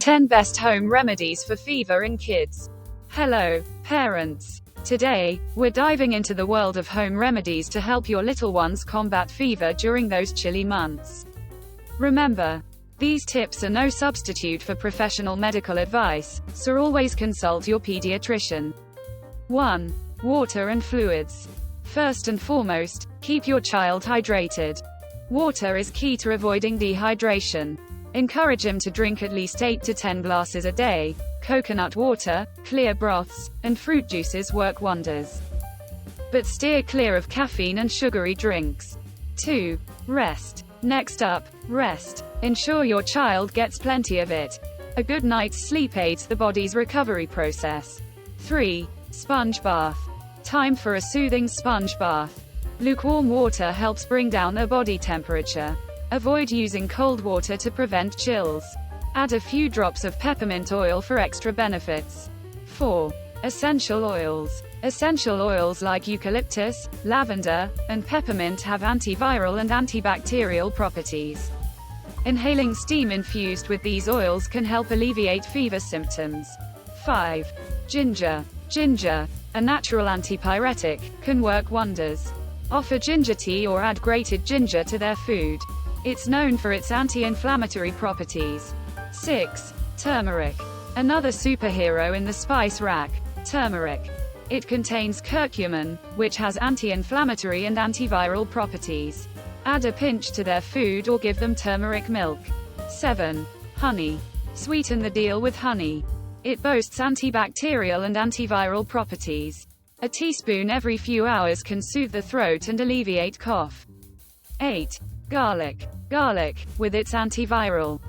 10 Best Home Remedies for Fever in Kids. Hello, parents. Today, we're diving into the world of home remedies to help your little ones combat fever during those chilly months. Remember, these tips are no substitute for professional medical advice, so always consult your pediatrician. 1. Water and fluids. First and foremost, keep your child hydrated. Water is key to avoiding dehydration. Encourage him to drink at least 8 to 10 glasses a day. Coconut water, clear broths, and fruit juices work wonders. But steer clear of caffeine and sugary drinks. 2. Rest. Next up, rest. Ensure your child gets plenty of it. A good night's sleep aids the body's recovery process. 3. Sponge bath. Time for a soothing sponge bath. Lukewarm water helps bring down the body temperature. Avoid using cold water to prevent chills. Add a few drops of peppermint oil for extra benefits. 4. Essential oils. Essential oils like eucalyptus, lavender, and peppermint have antiviral and antibacterial properties. Inhaling steam infused with these oils can help alleviate fever symptoms. 5. Ginger. Ginger, a natural antipyretic, can work wonders. Offer ginger tea or add grated ginger to their food. It's known for its anti-inflammatory properties. 6. Turmeric. Another superhero in the spice rack. Turmeric. It contains curcumin, which has anti-inflammatory and antiviral properties. Add a pinch to their food or give them turmeric milk. 7. Honey. Sweeten the deal with honey. It boasts antibacterial and antiviral properties. A teaspoon every few hours can soothe the throat and alleviate cough. 8. Garlic. Garlic, with its antiviral,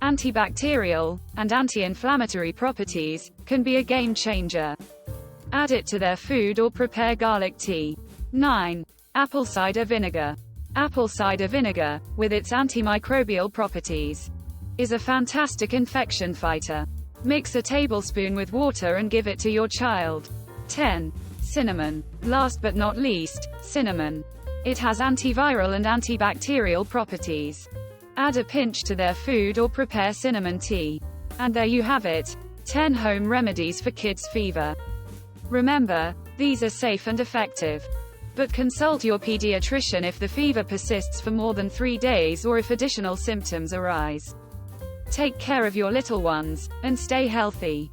antibacterial, and anti-inflammatory properties, can be a game changer. Add it to their food or prepare garlic tea. 9. Apple cider vinegar. Apple cider vinegar, with its antimicrobial properties, is a fantastic infection fighter. Mix a tablespoon with water and give it to your child. 10. Cinnamon. Last but not least, cinnamon. It has antiviral and antibacterial properties. Add a pinch to their food or prepare cinnamon tea. And there you have it. 10 home remedies for kids' fever. Remember, these are safe and effective. But consult your pediatrician if the fever persists for more than 3 days or if additional symptoms arise. Take care of your little ones, and stay healthy.